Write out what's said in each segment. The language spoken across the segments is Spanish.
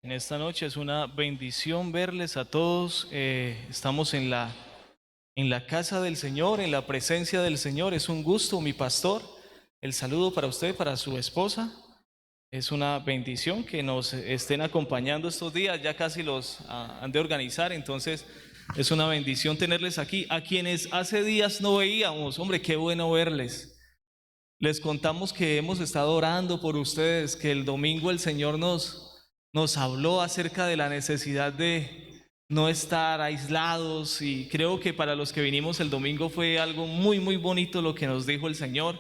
En esta noche es una bendición verles a todos. Estamos en la casa del Señor, en la presencia del Señor. Es un gusto, mi pastor. El saludo para usted, para su esposa. Es una bendición que nos estén acompañando estos días. Ya casi los han de organizar, entonces es una bendición tenerles aquí. A quienes hace días no veíamos, hombre, qué bueno verles. Les contamos que hemos estado orando por ustedes, que el domingo el Señor nos habló acerca de la necesidad de no estar aislados, y creo que para los que vinimos el domingo fue algo muy, muy bonito lo que nos dijo el Señor.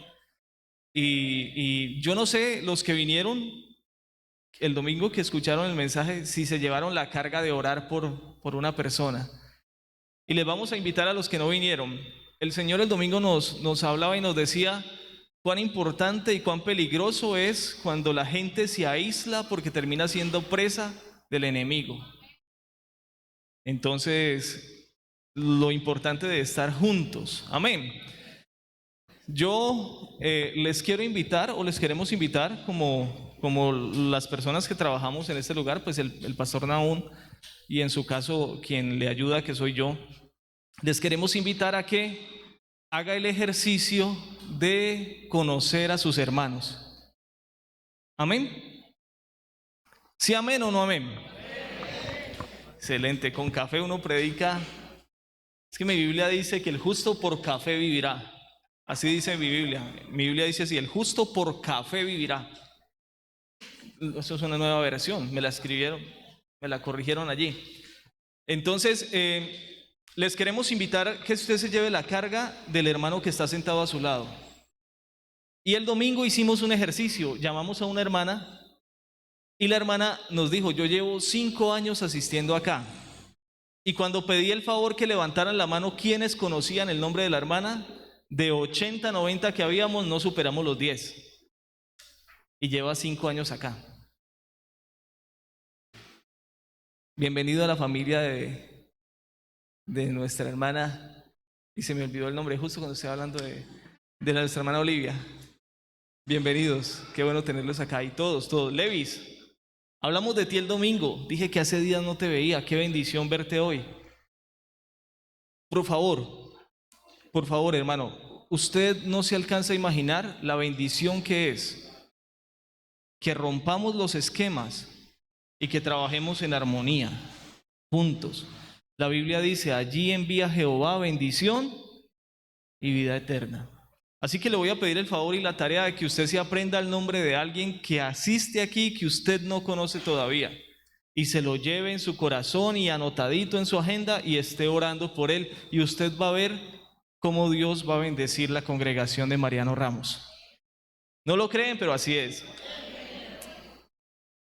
Y yo no sé, los que vinieron el domingo, que escucharon el mensaje, si se llevaron la carga de orar por una persona. Y les vamos a invitar a los que no vinieron. El Señor el domingo nos hablaba y nos decía cuán importante y cuán peligroso es cuando la gente se aísla porque termina siendo presa del enemigo. Entonces, lo importante de estar juntos. Amén. Yo les quiero invitar, o les queremos invitar, como las personas que trabajamos en este lugar, pues el pastor Nahum, y en su caso quien le ayuda, que soy yo, les queremos invitar a que haga el ejercicio de conocer a sus hermanos. Amén. ¿Sí, amén o no amén? Excelente. Con café uno predica. Es que mi Biblia dice que el justo por café vivirá. Así dice mi Biblia. Mi Biblia dice así: el justo por café vivirá. Eso es una nueva versión. Me la escribieron, me la corrigieron allí. Entonces, les queremos invitar a que usted se lleve la carga del hermano que está sentado a su lado. Y el domingo hicimos un ejercicio. Llamamos a una hermana y la hermana nos dijo: yo llevo 5 años asistiendo acá. Y cuando pedí el favor que levantaran la mano quienes conocían el nombre de la hermana, de 80, 90 que habíamos, no superamos los 10. Y lleva 5 años acá. Bienvenido a la familia de nuestra hermana. Y se me olvidó el nombre justo cuando estaba hablando de nuestra hermana Olivia. Bienvenidos, qué bueno tenerlos acá. Y todos. Levis, hablamos de ti el domingo. Dije que hace días no te veía. Qué bendición verte hoy. Por favor, hermano, usted no se alcanza a imaginar la bendición que es que rompamos los esquemas y que trabajemos en armonía, juntos. La Biblia dice: allí envía Jehová bendición y vida eterna. Así que le voy a pedir el favor y la tarea de que usted se aprenda el nombre de alguien que asiste aquí, que usted no conoce todavía, y se lo lleve en su corazón y anotadito en su agenda, y esté orando por él, y usted va a ver cómo Dios va a bendecir la congregación de Mariano Ramos. No lo creen, pero así es.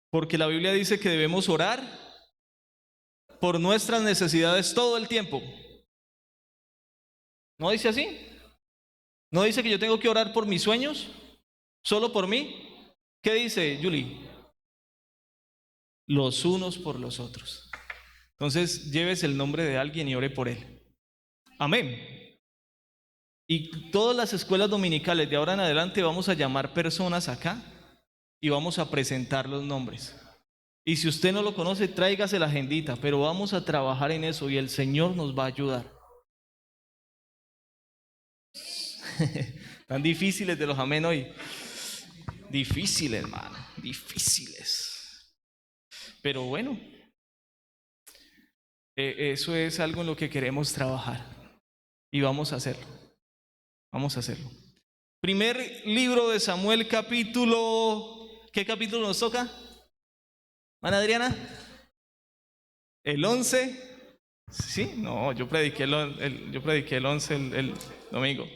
Porque la Biblia dice que debemos orar por nuestras necesidades todo el tiempo. ¿No dice así? ¿No dice que yo tengo que orar por mis sueños? ¿Solo por mí? ¿Qué dice Julie? Los unos por los otros. Entonces, llévese el nombre de alguien y ore por él. Amén. Y todas las escuelas dominicales de ahora en adelante vamos a llamar personas acá y vamos a presentar los nombres. Y si usted no lo conoce, tráigase la agendita, pero vamos a trabajar en eso y el Señor nos va a ayudar. Tan difíciles de los amén hoy. Difíciles, hermano, difíciles. Pero bueno, eso es algo en lo que queremos trabajar y vamos a hacerlo. Vamos a hacerlo. Primer libro de Samuel, capítulo... ¿Qué capítulo nos toca? ¿Ana Adriana? ¿El 11? Sí, no, yo prediqué el 11 el domingo.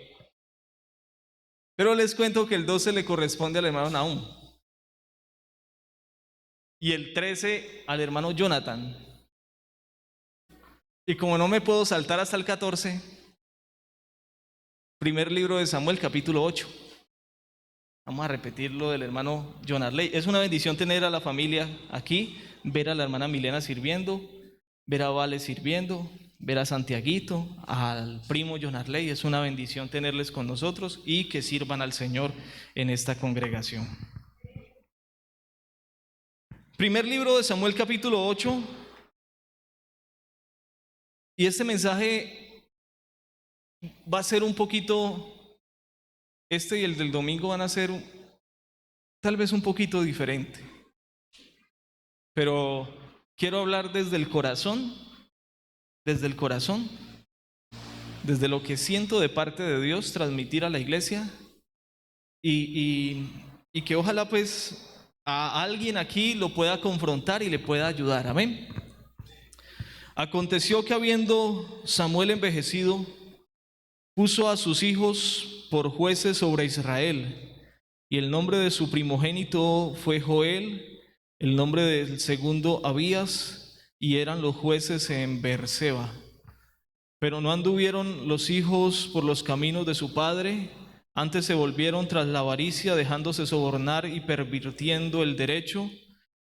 Pero les cuento que el 12 le corresponde al hermano Nahum y el 13 al hermano Jonathan. Y como no me puedo saltar hasta el 14, primer libro de Samuel, capítulo 8. Vamos a repetir lo del hermano John Arley. Es una bendición tener a la familia aquí, ver a la hermana Milena sirviendo, ver a Vale sirviendo, ver a Santiaguito, al primo John Arley. Es una bendición tenerles con nosotros y que sirvan al Señor en esta congregación. Primer libro de Samuel, capítulo 8. Y este mensaje va a ser un poquito, este y el del domingo van a ser tal vez un poquito diferente. Pero quiero hablar desde el corazón, desde lo que siento de parte de Dios, transmitir a la iglesia y que ojalá pues a alguien aquí lo pueda confrontar y le pueda ayudar. Amén. Aconteció que habiendo Samuel envejecido, puso a sus hijos por jueces sobre Israel, y el nombre de su primogénito fue Joel, el nombre del segundo Abías, y eran los jueces en Beerseba. Pero no anduvieron los hijos por los caminos de su padre, antes se volvieron tras la avaricia, dejándose sobornar y pervirtiendo el derecho.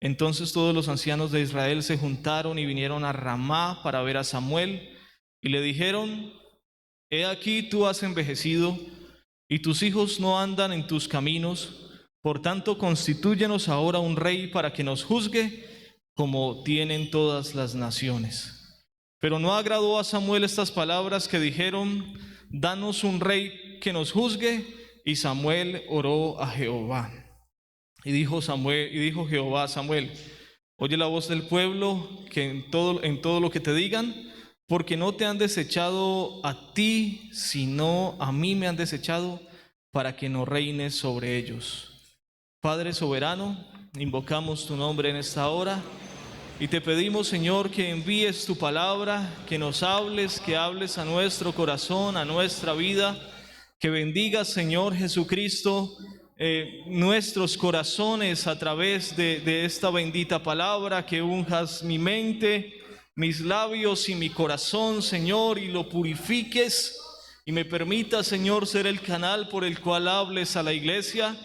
Entonces todos los ancianos de Israel se juntaron y vinieron a Ramá para ver a Samuel, y le dijeron: He aquí tú has envejecido, y tus hijos no andan en tus caminos, por tanto constitúyenos ahora un rey para que nos juzgue, como tienen todas las naciones. Pero no agradó a Samuel estas palabras que dijeron: Danos un rey que nos juzgue. Y Samuel oró a Jehová. Y dijo Jehová a Samuel: Oye la voz del pueblo, que en todo lo que te digan, porque no te han desechado a ti, sino a mí me han desechado, para que no reines sobre ellos. Padre soberano, invocamos tu nombre en esta hora y te pedimos, Señor, que envíes tu palabra, que nos hables, que hables a nuestro corazón, a nuestra vida, que bendigas, Señor Jesucristo, nuestros corazones a través de esta bendita palabra, que unjas mi mente, mis labios y mi corazón, Señor, y lo purifiques, y me permitas, Señor, ser el canal por el cual hables a la iglesia,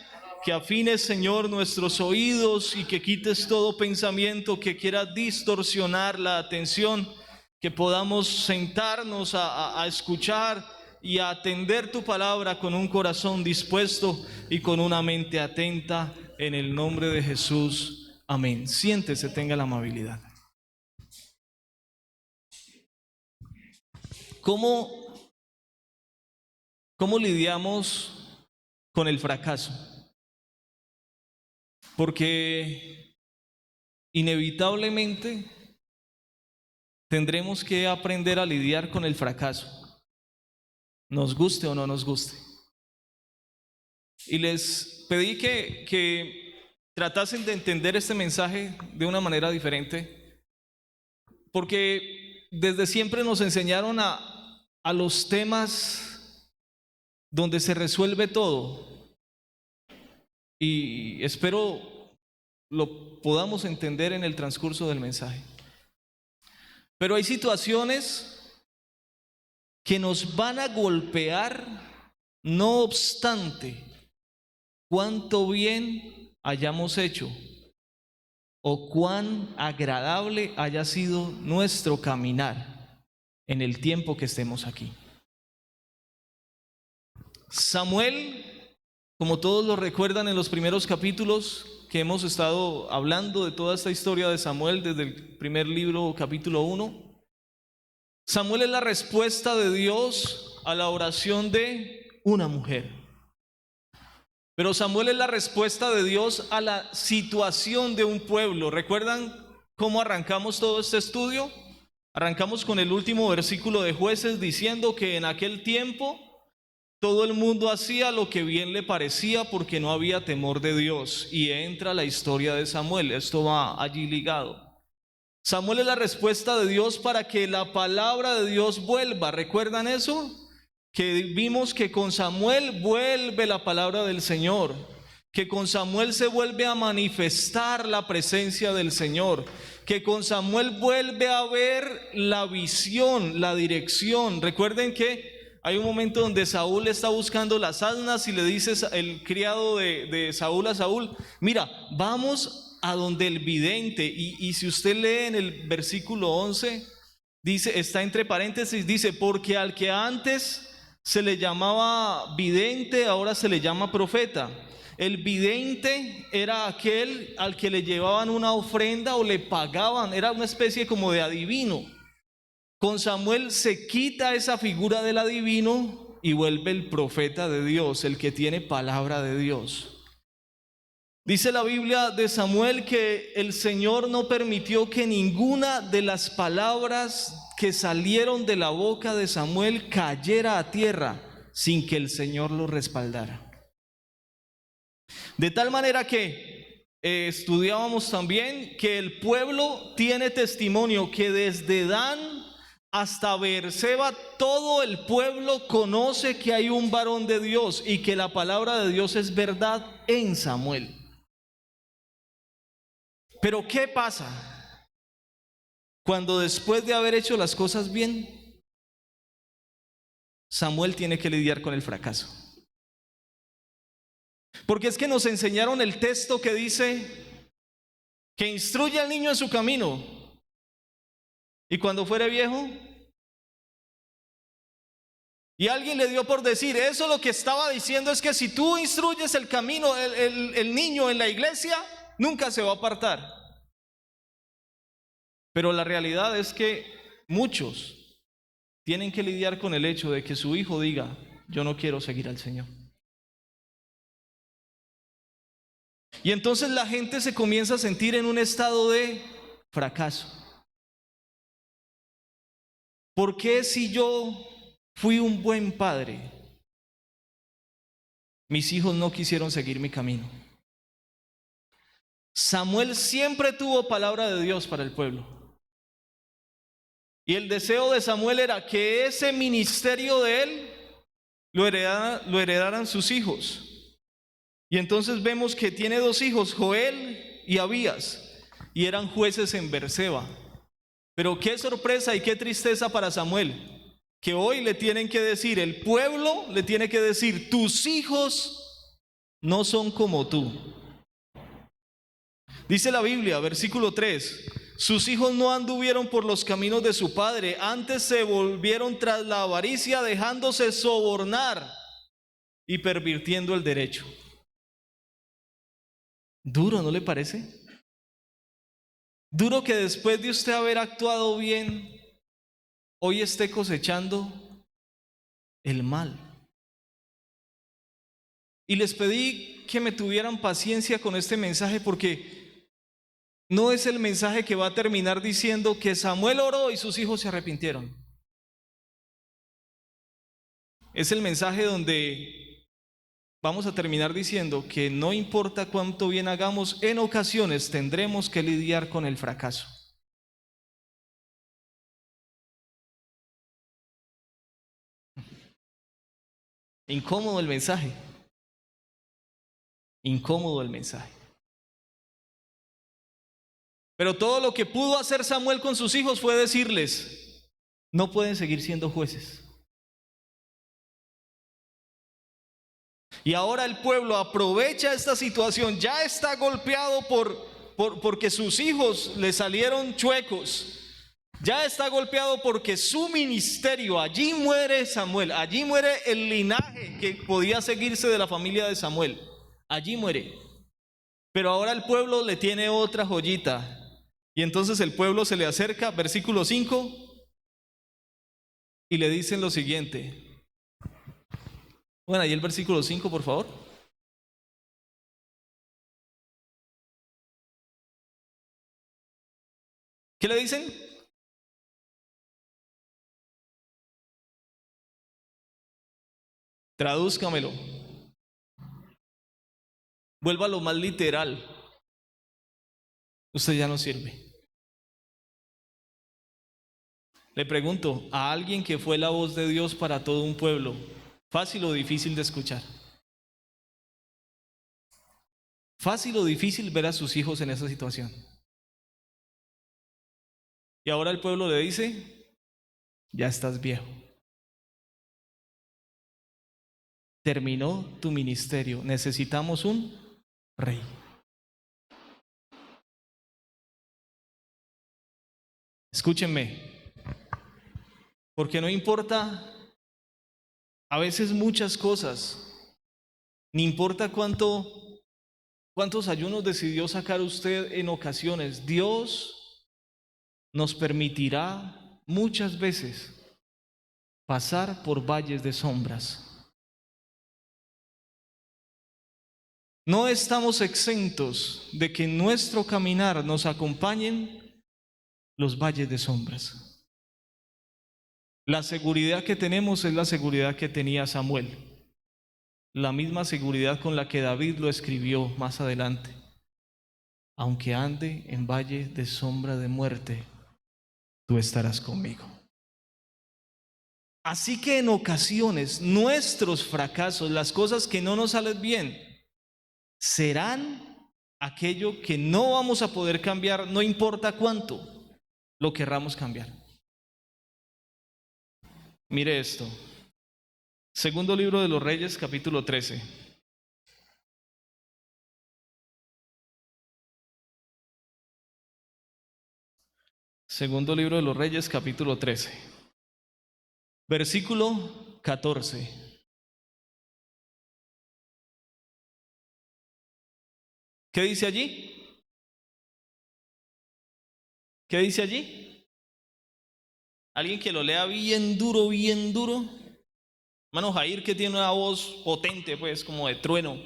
que afines, Señor, nuestros oídos y que quites todo pensamiento que quiera distorsionar la atención, que podamos sentarnos a escuchar y a atender tu palabra con un corazón dispuesto y con una mente atenta, en el nombre de Jesús. Amén. Siéntese, tenga la amabilidad. ¿Cómo lidiamos con el fracaso? Porque inevitablemente tendremos que aprender a lidiar con el fracaso, nos guste o no nos guste. Y les pedí que tratasen de entender este mensaje de una manera diferente, porque desde siempre nos enseñaron a los temas donde se resuelve todo. Y espero lo podamos entender en el transcurso del mensaje. Pero hay situaciones que nos van a golpear, no obstante cuánto bien hayamos hecho o cuán agradable haya sido nuestro caminar en el tiempo que estemos aquí. Samuel, como todos lo recuerdan en los primeros capítulos que hemos estado hablando de toda esta historia de Samuel desde el primer libro, capítulo 1, Samuel es la respuesta de Dios a la oración de una mujer. Pero Samuel es la respuesta de Dios a la situación de un pueblo. ¿Recuerdan cómo arrancamos todo este estudio? Arrancamos con el último versículo de Jueces diciendo que en aquel tiempo todo el mundo hacía lo que bien le parecía porque no había temor de Dios. Y entra la historia de Samuel. Esto va allí ligado. Samuel es la respuesta de Dios para que la palabra de Dios vuelva. ¿Recuerdan eso? Que vimos que con Samuel vuelve la palabra del Señor. Que con Samuel se vuelve a manifestar la presencia del Señor. Que con Samuel vuelve a ver la visión, la dirección. Recuerden que hay un momento donde Saúl está buscando las asnas y le dice el criado de Saúl a Saúl: mira, vamos a donde el vidente. Y si usted lee en el versículo 11, dice, está entre paréntesis, dice: porque al que antes se le llamaba vidente, ahora se le llama profeta. El vidente era aquel al que le llevaban una ofrenda o le pagaban, era una especie como de adivino. Con Samuel se quita esa figura del adivino y vuelve el profeta de Dios, el que tiene palabra de Dios. Dice la Biblia de Samuel que el Señor no permitió que ninguna de las palabras que salieron de la boca de Samuel cayera a tierra sin que el Señor lo respaldara. De tal manera que estudiábamos también que el pueblo tiene testimonio que desde Dan hasta Beerseba todo el pueblo conoce que hay un varón de Dios y que la palabra de Dios es verdad en Samuel. Pero ¿qué pasa cuando después de haber hecho las cosas bien, Samuel tiene que lidiar con el fracaso? Porque es que nos enseñaron el texto que dice que instruye al niño en su camino y cuando fuere viejo, y alguien le dio por decir, eso lo que estaba diciendo es que si tú instruyes el camino, el niño en la iglesia, nunca se va a apartar. Pero la realidad es que muchos tienen que lidiar con el hecho de que su hijo diga, yo no quiero seguir al Señor. Y entonces la gente se comienza a sentir en un estado de fracaso. ¿Por qué si yo fui un buen padre, mis hijos no quisieron seguir mi camino? Samuel siempre tuvo palabra de Dios para el pueblo. Y el deseo de Samuel era que ese ministerio de él lo heredaran sus hijos. Y entonces vemos que tiene dos hijos, Joel y Abías, y eran jueces en Beerseba. Pero qué sorpresa y qué tristeza para Samuel, que hoy le tienen que decir, el pueblo le tiene que decir, tus hijos no son como tú. Dice la Biblia, versículo 3, sus hijos no anduvieron por los caminos de su padre, antes se volvieron tras la avaricia, dejándose sobornar y pervirtiendo el derecho. Duro, ¿no le parece? Duro que después de usted haber actuado bien, hoy esté cosechando el mal. Y les pedí que me tuvieran paciencia con este mensaje porque no es el mensaje que va a terminar diciendo que Samuel oró y sus hijos se arrepintieron. Es el mensaje donde vamos a terminar diciendo que no importa cuánto bien hagamos, en ocasiones tendremos que lidiar con el fracaso. Incómodo el mensaje. Incómodo el mensaje. Pero todo lo que pudo hacer Samuel con sus hijos fue decirles, no pueden seguir siendo jueces. Y ahora el pueblo aprovecha esta situación, ya está golpeado porque sus hijos le salieron chuecos, ya está golpeado porque su ministerio, allí muere Samuel, allí muere el linaje que podía seguirse de la familia de Samuel, allí muere. Pero ahora el pueblo le tiene otra joyita, y entonces el pueblo se le acerca, versículo 5, y le dicen lo siguiente. Bueno, ahí el versículo 5, por favor. ¿Qué le dicen? Tradúzcamelo. Vuélvalo más literal. Usted ya no sirve. Le pregunto, a alguien que fue la voz de Dios para todo un pueblo, ¿fácil o difícil de escuchar? ¿Fácil o difícil ver a sus hijos en esa situación? Y ahora el pueblo le dice, ya estás viejo. Terminó tu ministerio, necesitamos un rey. Escúchenme, porque no importa a veces muchas cosas, ni importa cuánto ¿Cuántos ayunos decidió sacar usted en ocasiones? Dios nos permitirá muchas veces pasar por valles de sombras. No estamos exentos de que en nuestro caminar nos acompañen los valles de sombras. La seguridad que tenemos es la seguridad que tenía Samuel, la misma seguridad con la que David lo escribió más adelante. Aunque ande en valle de sombra de muerte, tú estarás conmigo. Así que en ocasiones nuestros fracasos, las cosas que no nos salen bien, serán aquello que no vamos a poder cambiar, no importa cuánto lo querramos cambiar. Mire esto. Segundo libro de los Reyes, capítulo 13. Segundo libro de los Reyes, capítulo 13. Versículo 14. ¿Qué dice allí? ¿Qué dice allí? Alguien que lo lea bien duro, bien duro. Hermano Jair, que tiene una voz potente, pues, como de trueno.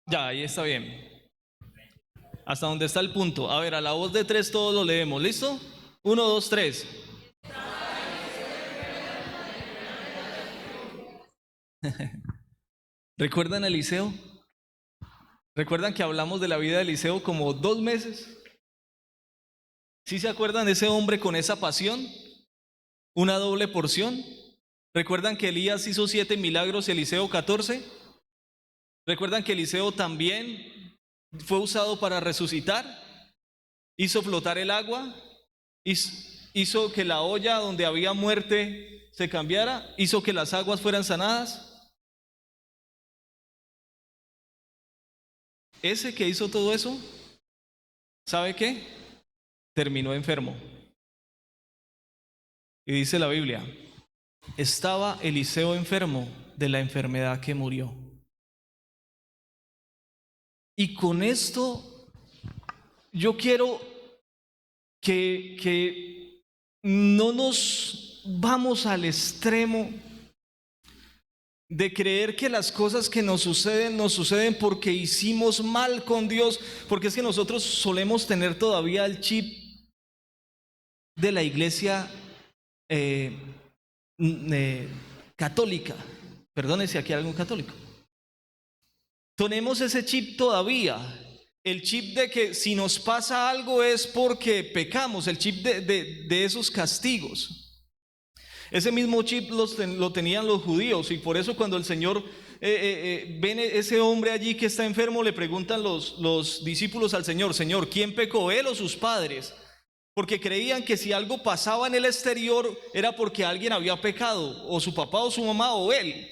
Ya, ahí está bien. Hasta donde está el punto. A ver, a la voz de tres todos lo leemos. ¿Listo? 1, 2, 3. ¿Recuerdan a Eliseo? ¿Recuerdan que hablamos de la vida de Eliseo como 2 meses? ¿Sí se acuerdan de ese hombre con esa pasión? Una doble porción. ¿Recuerdan que Elías hizo 7 milagros y Eliseo 14? ¿Recuerdan que Eliseo también fue usado para resucitar? Hizo flotar el agua, hizo que la olla donde había muerte se cambiara, hizo que las aguas fueran sanadas. Ese que hizo todo eso, ¿sabe qué? Terminó enfermo. Y dice la Biblia, estaba Eliseo enfermo de la enfermedad que murió. Y con esto yo quiero que no nos vamos al extremo de creer que las cosas que nos suceden porque hicimos mal con Dios, porque es que nosotros solemos tener todavía el chip de la iglesia católica. Perdone si aquí hay algún católico. Tenemos ese chip todavía, el chip de que si nos pasa algo es porque pecamos, el chip de esos castigos. Ese mismo chip lo tenían los judíos, y por eso cuando el Señor ven ese hombre allí que está enfermo, le preguntan los discípulos al Señor, Señor, ¿quién pecó, él o sus padres? Porque creían que si algo pasaba en el exterior era porque alguien había pecado, o su papá o su mamá o él.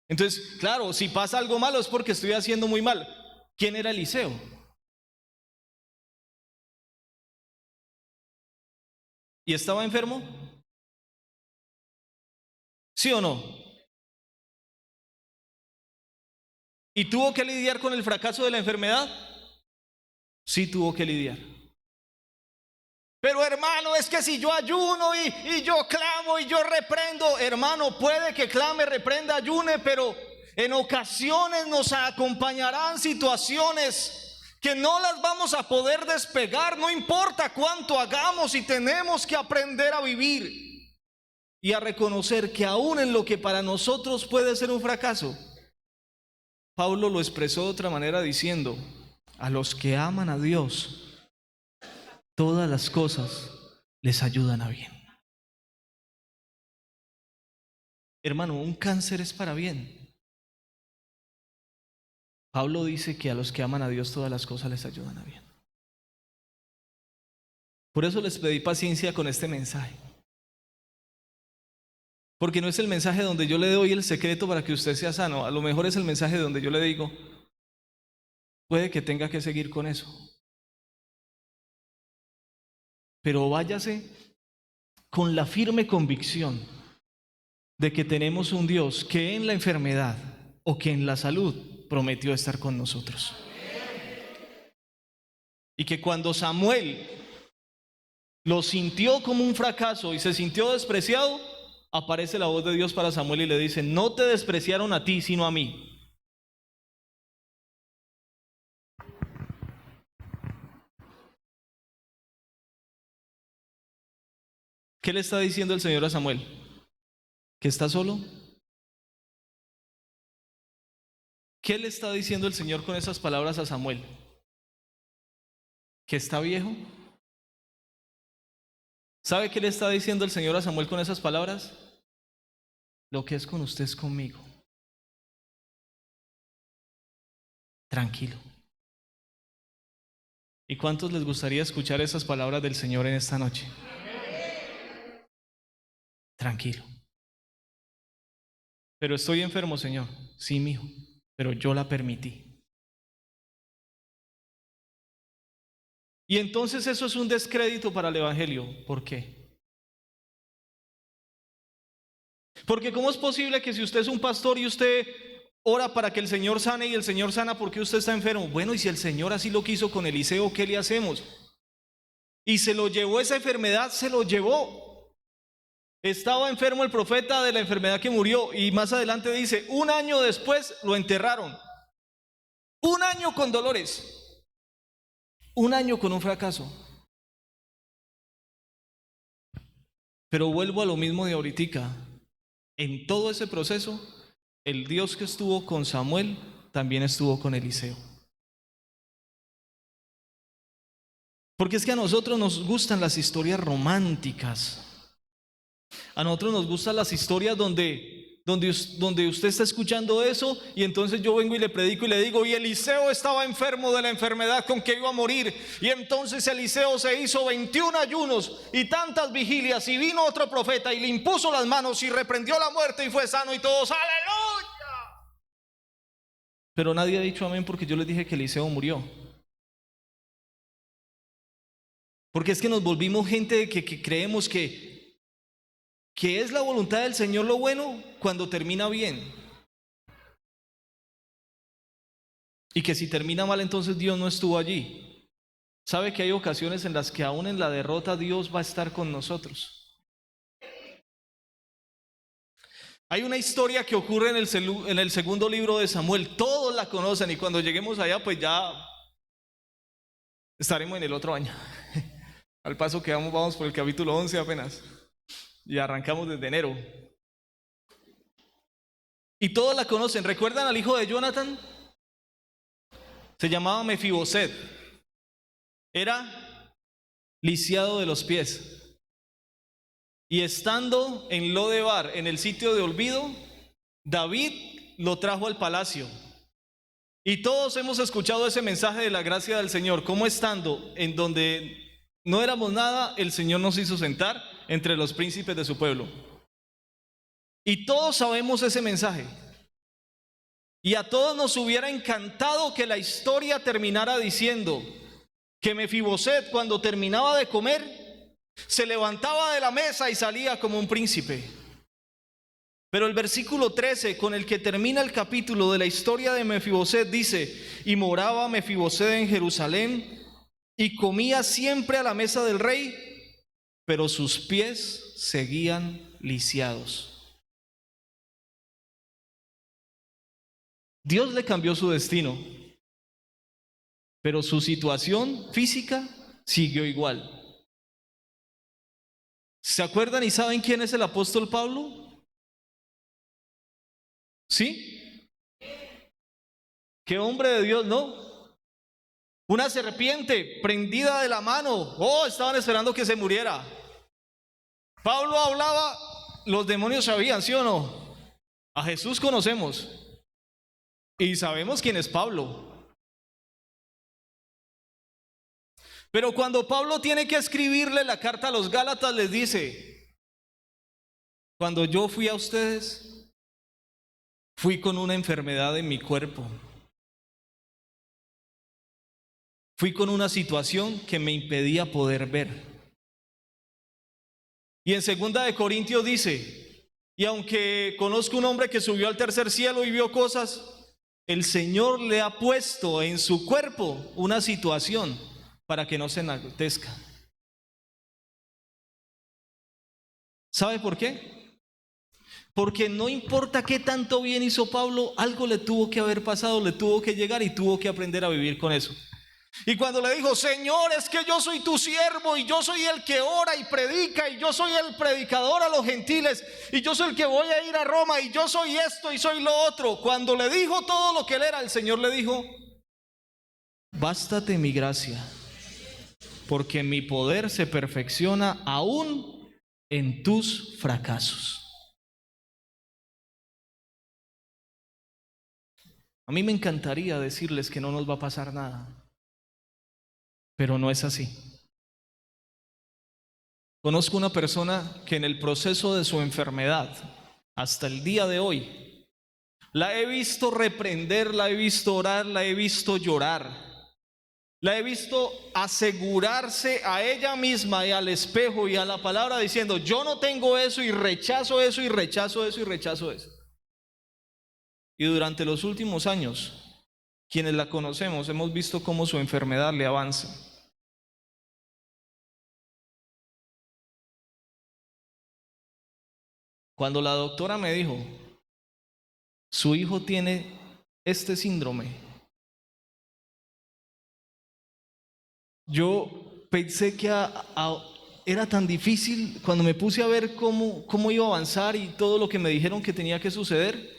Entonces, claro, si pasa algo malo es porque estoy haciendo muy mal. ¿Quién era Eliseo? ¿Y estaba enfermo? ¿Sí o no? ¿Y tuvo que lidiar con el fracaso de la enfermedad? Sí, tuvo que lidiar. Pero hermano, es que si yo ayuno y yo clamo y yo reprendo, hermano, puede que clame, reprenda, ayune, pero en ocasiones nos acompañarán situaciones que no las vamos a poder despegar, no importa cuánto hagamos, y tenemos que aprender a vivir y a reconocer que aún en lo que para nosotros puede ser un fracaso, Pablo lo expresó de otra manera diciendo, a los que aman a Dios, todas las cosas les ayudan a bien. Hermano, un cáncer es para bien. Pablo dice que a los que aman a Dios todas las cosas les ayudan a bien. Por eso les pedí paciencia con este mensaje. Porque no es el mensaje donde yo le doy el secreto para que usted sea sano. A lo mejor es el mensaje donde yo le digo, puede que tenga que seguir con eso, pero váyase con la firme convicción de que tenemos un Dios que en la enfermedad o que en la salud prometió estar con nosotros. Y que cuando Samuel lo sintió como un fracaso y se sintió despreciado, aparece la voz de Dios para Samuel y le dice: no te despreciaron a ti, sino a mí. ¿Qué le está diciendo el Señor a Samuel? ¿Que está solo? ¿Qué le está diciendo el Señor con esas palabras a Samuel? ¿Que está viejo? ¿Sabe qué le está diciendo el Señor a Samuel con esas palabras? Lo que es con usted es conmigo. Tranquilo. ¿Y cuántos les gustaría escuchar esas palabras del Señor en esta noche? Tranquilo. Pero estoy enfermo, Señor. Sí, mijo, pero yo la permití. Y entonces eso es un descrédito para el Evangelio. ¿Por qué? Porque ¿cómo es posible que si usted es un pastor y usted ora para que el Señor sane y el Señor sana porque usted está enfermo? Bueno, y si el Señor así lo quiso con Eliseo, ¿qué le hacemos? Y se lo llevó esa enfermedad, se lo llevó. Estaba enfermo el profeta de la enfermedad que murió, y más adelante dice, 1 año después lo enterraron. 1 año con dolores, 1 año con un fracaso. Pero vuelvo a lo mismo de ahoritica. En todo ese proceso, el Dios que estuvo con Samuel también estuvo con Eliseo. Porque es que a nosotros nos gustan las historias románticas. A nosotros nos gustan las historias donde usted está escuchando eso y entonces yo vengo y le predico y le digo: y Eliseo estaba enfermo de la enfermedad con que iba a morir, y entonces Eliseo se hizo 21 ayunos y tantas vigilias, y vino otro profeta y le impuso las manos y reprendió la muerte y fue sano, y todos ¡aleluya! Pero nadie ha dicho amén, porque yo les dije que Eliseo murió. Porque es que nos volvimos gente que creemos que es la voluntad del Señor lo bueno cuando termina bien. Y que si termina mal, entonces Dios no estuvo allí. ¿Sabe que hay ocasiones en las que aún en la derrota Dios va a estar con nosotros? Hay una historia que ocurre en el segundo libro de Samuel. Todos la conocen, y cuando lleguemos allá pues ya estaremos en el otro año. Al paso que vamos por el capítulo 11 apenas. Y arrancamos desde enero. Y todos la conocen. ¿Recuerdan al hijo de Jonathan? Se llamaba Mefiboset. Era lisiado de los pies. Y estando en Lodebar, en el sitio de olvido, David lo trajo al palacio. Y todos hemos escuchado ese mensaje de la gracia del Señor, cómo estando en donde no éramos nada, el Señor nos hizo sentar entre los príncipes de su pueblo. Y todos sabemos ese mensaje. Y a todos nos hubiera encantado que la historia terminara diciendo que Mefiboset, cuando terminaba de comer, se levantaba de la mesa y salía como un príncipe. Pero el versículo 13, con el que termina el capítulo de la historia de Mefiboset, dice: y moraba Mefiboset en Jerusalén, y comía siempre a la mesa del rey, pero sus pies seguían lisiados. Dios le cambió su destino, pero su situación física siguió igual. ¿Se acuerdan y saben quién es el apóstol Pablo? ¿Sí? ¿Qué hombre de Dios, no? Una serpiente prendida de la mano. Oh, estaban esperando que se muriera. Pablo hablaba, los demonios sabían, ¿sí o no? A Jesús conocemos y sabemos quién es Pablo. Pero cuando Pablo tiene que escribirle la carta a los Gálatas, les dice: cuando yo fui a ustedes, fui con una enfermedad en mi cuerpo. Fui con una situación que me impedía poder ver. Y en 2 Corintios dice: y aunque conozco un hombre que subió al tercer cielo y vio cosas, el Señor le ha puesto en su cuerpo una situación para que no se enaltezca. ¿Sabe por qué? Porque no importa qué tanto bien hizo Pablo, algo le tuvo que haber pasado, le tuvo que llegar y tuvo que aprender a vivir con eso. Y cuando le dijo: Señor, es que yo soy tu siervo y yo soy el que ora y predica y yo soy el predicador a los gentiles y yo soy el que voy a ir a Roma y yo soy esto y soy lo otro. Cuando le dijo todo lo que él era, el Señor le dijo: bástate mi gracia, porque mi poder se perfecciona aún en tus fracasos. A mí me encantaría decirles que no nos va a pasar nada, pero no es así. Conozco una persona que en el proceso de su enfermedad, hasta el día de hoy, la he visto reprender, la he visto orar, la he visto llorar, la he visto asegurarse a ella misma y al espejo y a la palabra diciendo: yo no tengo eso y rechazo eso y rechazo eso y rechazo eso. Y durante los últimos años, quienes la conocemos, hemos visto cómo su enfermedad le avanza. Cuando la doctora me dijo: su hijo tiene este síndrome, yo pensé que era tan difícil. Cuando me puse a ver cómo iba a avanzar y todo lo que me dijeron que tenía que suceder,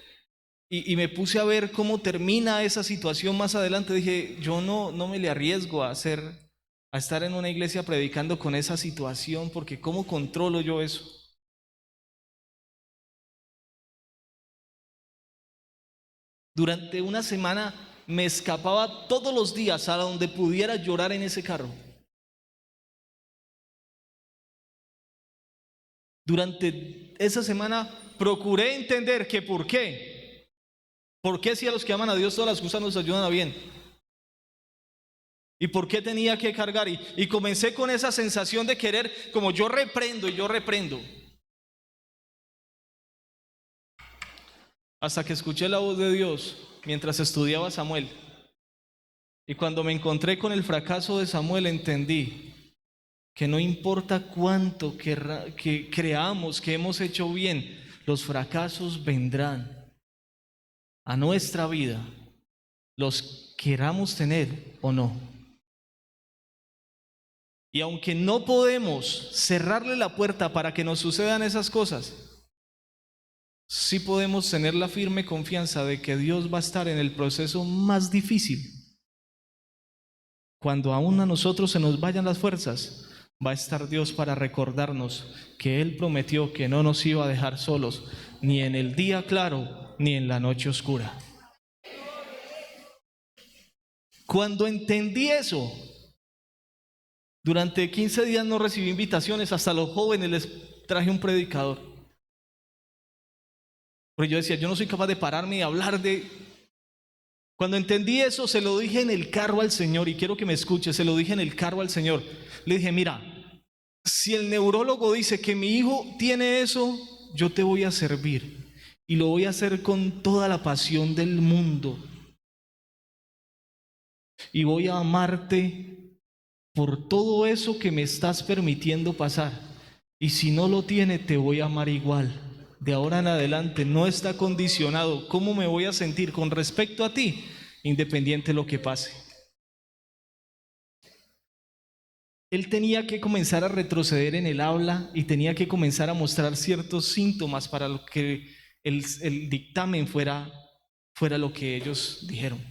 y me puse a ver cómo termina esa situación más adelante, dije: yo no me le arriesgo a estar en una iglesia predicando con esa situación, porque ¿cómo controlo yo eso? Durante una semana me escapaba todos los días a donde pudiera llorar en ese carro. Durante esa semana procuré entender que ¿por qué? ¿Por qué si a los que aman a Dios todas las cosas nos ayudan a bien? ¿Y por qué tenía que cargar? Y comencé con esa sensación de querer, como yo reprendo y yo reprendo. Hasta que escuché la voz de Dios mientras estudiaba Samuel. Y cuando me encontré con el fracaso de Samuel, entendí que no importa cuánto que creamos que hemos hecho bien, los fracasos vendrán a nuestra vida, los queramos tener o no. Y aunque no podemos cerrarle la puerta para que nos sucedan esas cosas, sí podemos tener la firme confianza de que Dios va a estar en el proceso más difícil. Cuando aún a nosotros se nos vayan las fuerzas, va a estar Dios para recordarnos que Él prometió que no nos iba a dejar solos, ni en el día claro, ni en la noche oscura. Cuando entendí eso, durante 15 días no recibí invitaciones, hasta los jóvenes les traje un predicador. Porque yo decía: yo no soy capaz de pararme y hablar de... Cuando entendí eso, se lo dije en el carro al Señor, y quiero que me escuche, se lo dije en el carro al Señor. Le dije: mira, si el neurólogo dice que mi hijo tiene eso, yo te voy a servir, y lo voy a hacer con toda la pasión del mundo, y voy a amarte por todo eso que me estás permitiendo pasar, y si no lo tiene, te voy a amar igual. De ahora en adelante no está condicionado cómo me voy a sentir con respecto a ti, independiente de lo que pase. Él tenía que comenzar a retroceder en el habla y tenía que comenzar a mostrar ciertos síntomas para lo que el dictamen fuera lo que ellos dijeron.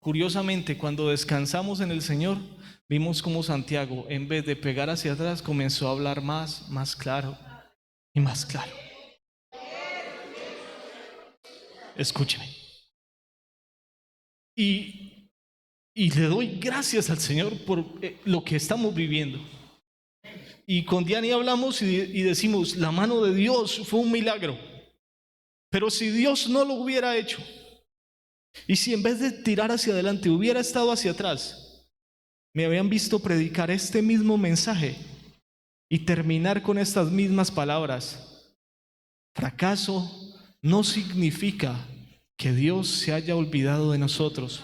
Curiosamente, cuando descansamos en el Señor, vimos cómo Santiago, en vez de pegar hacia atrás, comenzó a hablar más claro y más claro. Escúcheme. Y le doy gracias al Señor por lo que estamos viviendo. Y con Diani hablamos y decimos: la mano de Dios fue un milagro. Pero si Dios no lo hubiera hecho, y si en vez de tirar hacia adelante hubiera estado hacia atrás, me habían visto predicar este mismo mensaje y terminar con estas mismas palabras. Fracaso no significa que Dios se haya olvidado de nosotros.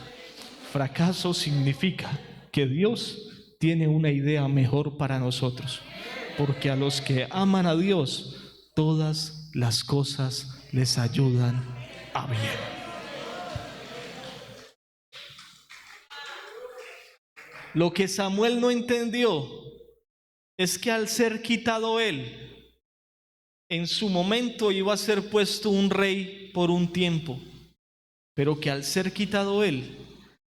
Fracaso significa que Dios tiene una idea mejor para nosotros. Porque a los que aman a Dios, todas las cosas les ayudan a bien. Lo que Samuel no entendió es que al ser quitado él, en su momento iba a ser puesto un rey por un tiempo, pero que al ser quitado él,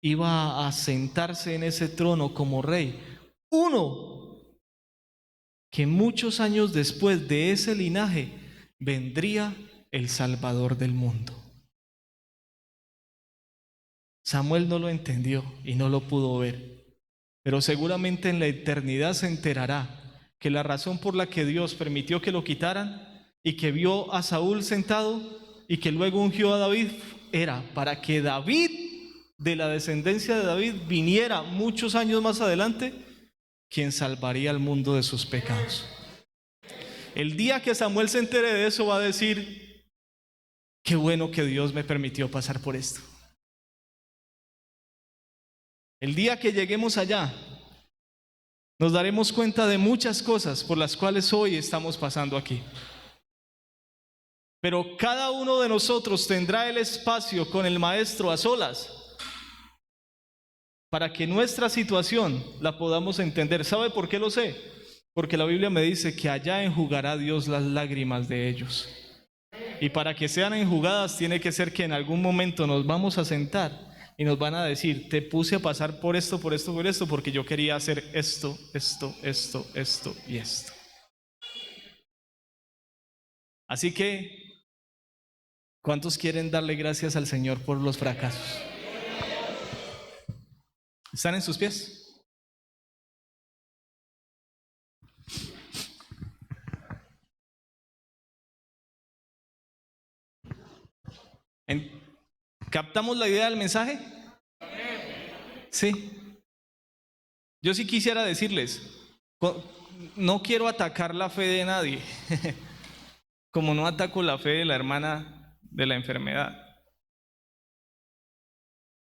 iba a sentarse en ese trono como rey. Uno que muchos años después de ese linaje vendría el Salvador del mundo. Samuel no lo entendió y no lo pudo ver, pero seguramente en la eternidad se enterará que la razón por la que Dios permitió que lo quitaran y que vio a Saúl sentado y que luego ungió a David era para que David, de la descendencia de David, viniera muchos años más adelante quien salvaría al mundo de sus pecados. El día que Samuel se entere de eso va a decir: qué bueno que Dios me permitió pasar por esto. El día que lleguemos allá, nos daremos cuenta de muchas cosas por las cuales hoy estamos pasando aquí. Pero cada uno de nosotros tendrá el espacio con el Maestro a solas para que nuestra situación la podamos entender. ¿Sabe por qué lo sé? Porque la Biblia me dice que allá enjugará Dios las lágrimas de ellos. Y para que sean enjugadas tiene que ser que en algún momento nos vamos a sentar y nos van a decir: te puse a pasar por esto, por esto, por esto, porque yo quería hacer esto, esto, esto, esto y esto. Así que, ¿cuántos quieren darle gracias al Señor por los fracasos? ¿Están en sus pies? ¿Captamos la idea del mensaje? Sí. Yo sí quisiera decirles, no quiero atacar la fe de nadie, como no ataco la fe de la hermana de la enfermedad.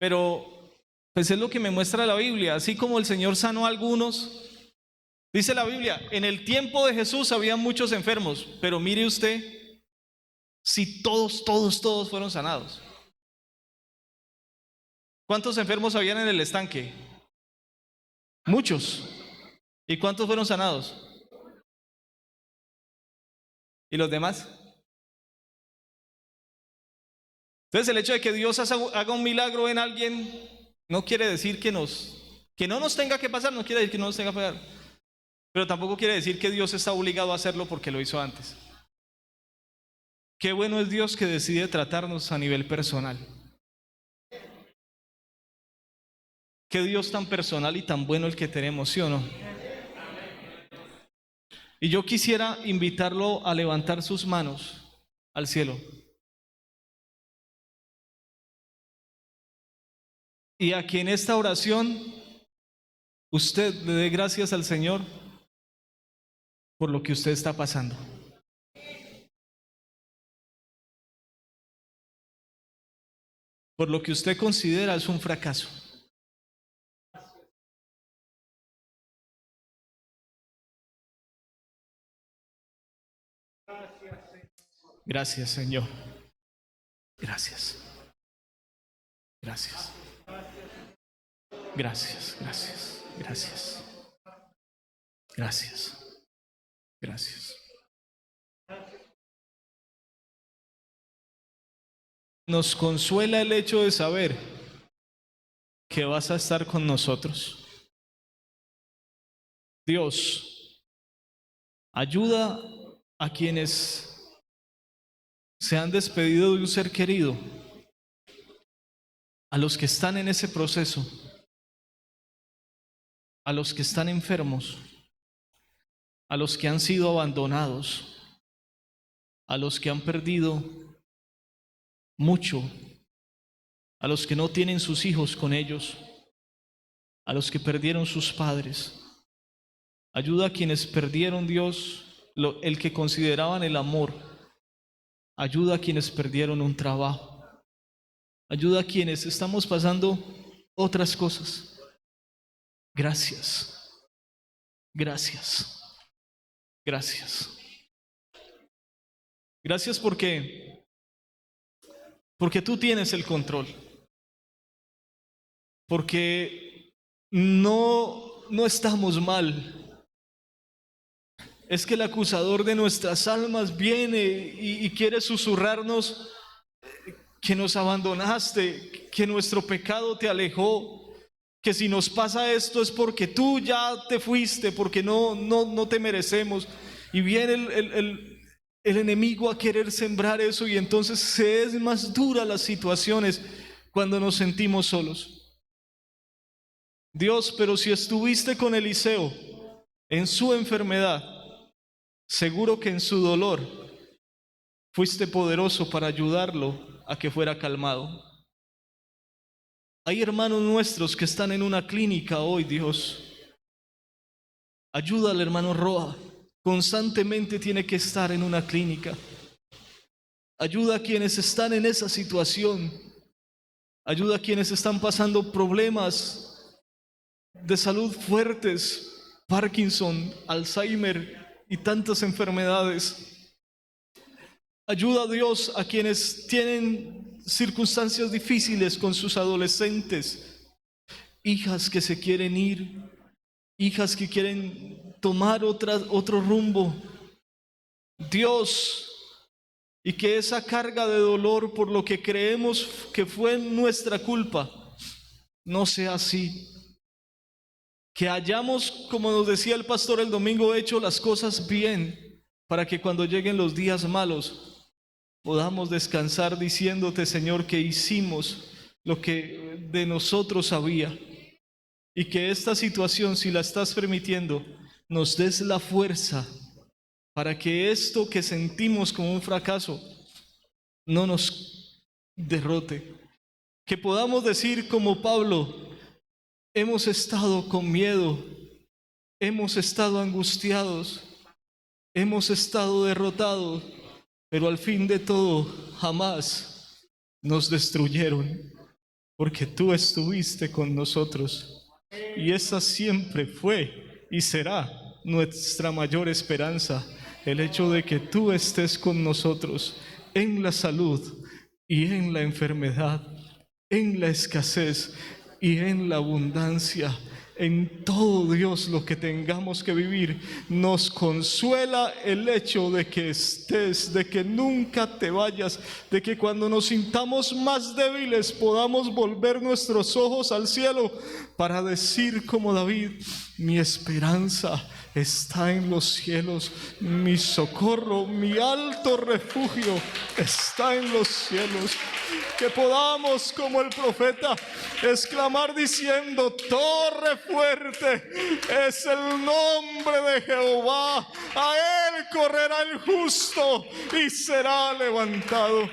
Pero pues es lo que me muestra la Biblia. Así como el Señor sanó a algunos, dice la Biblia, en el tiempo de Jesús había muchos enfermos, pero mire usted si todos fueron sanados. ¿Cuántos enfermos habían en el estanque? Muchos. ¿Y cuántos fueron sanados? ¿Y los demás? Entonces el hecho de que Dios haga un milagro en alguien no quiere decir que no nos tenga que pasar, no quiere decir que no nos tenga que pasar. Pero tampoco quiere decir que Dios está obligado a hacerlo porque lo hizo antes. Qué bueno es Dios que decide tratarnos a nivel personal. Qué Dios tan personal y tan bueno el que tenemos, ¿sí o no? Y yo quisiera invitarlo a levantar sus manos al cielo. Y a que en esta oración usted le dé gracias al Señor por lo que usted está pasando. Por lo que usted considera es un fracaso. Gracias, Señor. Gracias. Gracias. Gracias, gracias, gracias. Gracias. Gracias. Nos consuela el hecho de saber que vas a estar con nosotros. Dios, ayuda a quienes se han despedido de un ser querido, a los que están en ese proceso, a los que están enfermos, a los que han sido abandonados, a los que han perdido mucho, a los que no tienen sus hijos con ellos, a los que perdieron sus padres. Ayuda a quienes perdieron, Dios, el que consideraban el amor. Ayuda a quienes perdieron un trabajo. Ayuda a quienes estamos pasando otras cosas. Gracias. Gracias. Gracias. Gracias porque tú tienes el control. Porque no estamos mal. Es que el acusador de nuestras almas viene y quiere susurrarnos que nos abandonaste, que nuestro pecado te alejó, que si nos pasa esto es porque tú ya te fuiste, porque no te merecemos. Y viene el enemigo a querer sembrar eso, y entonces se es más dura las situaciones cuando nos sentimos solos. Dios, pero si estuviste con Eliseo en su enfermedad, seguro que en su dolor fuiste poderoso para ayudarlo a que fuera calmado. Hay hermanos nuestros que están en una clínica hoy, Dios. Ayuda al hermano Roa. Constantemente tiene que estar en una clínica. Ayuda a quienes están en esa situación. Ayuda a quienes están pasando problemas de salud fuertes, Parkinson, Alzheimer y tantas enfermedades. Ayuda, Dios, a quienes tienen circunstancias difíciles con sus adolescentes, hijas que se quieren ir, hijas que quieren tomar otro rumbo. Dios, y que esa carga de dolor por lo que creemos que fue nuestra culpa no sea así. Que hayamos, como nos decía el pastor el domingo, hecho las cosas bien, para que cuando lleguen los días malos podamos descansar diciéndote, Señor, que hicimos lo que de nosotros había. Y que esta situación, si la estás permitiendo, nos des la fuerza para que esto que sentimos como un fracaso no nos derrote. Que podamos decir como Pablo: hemos estado con miedo, hemos estado angustiados, hemos estado derrotados, pero al fin de todo jamás nos destruyeron, porque tú estuviste con nosotros. Y esa siempre fue y será nuestra mayor esperanza, el hecho de que tú estés con nosotros en la salud y en la enfermedad, en la escasez y en la abundancia. En todo, Dios, lo que tengamos que vivir, nos consuela el hecho de que estés, de que nunca te vayas, de que cuando nos sintamos más débiles podamos volver nuestros ojos al cielo para decir como David: mi esperanza está en los cielos, mi socorro, mi alto refugio está en los cielos. Que podamos, como el profeta, exclamar diciendo: torre fuerte es el nombre de Jehová, a él correrá el justo y será levantado.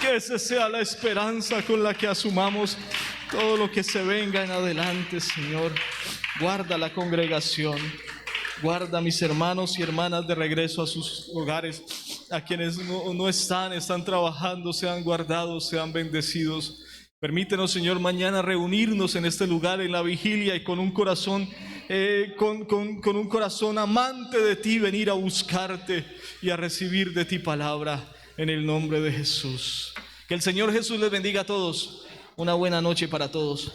Que esa sea la esperanza con la que asumamos todo lo que se venga en adelante, Señor. Guarda la congregación, guarda a mis hermanos y hermanas de regreso a sus hogares. A quienes no están trabajando, sean guardados, sean bendecidos. Permítenos, Señor, mañana reunirnos en este lugar en la vigilia y con un corazón con un corazón amante de ti, venir a buscarte y a recibir de ti palabra en el nombre de Jesús. Que el Señor Jesús les bendiga a todos. Una buena noche para todos.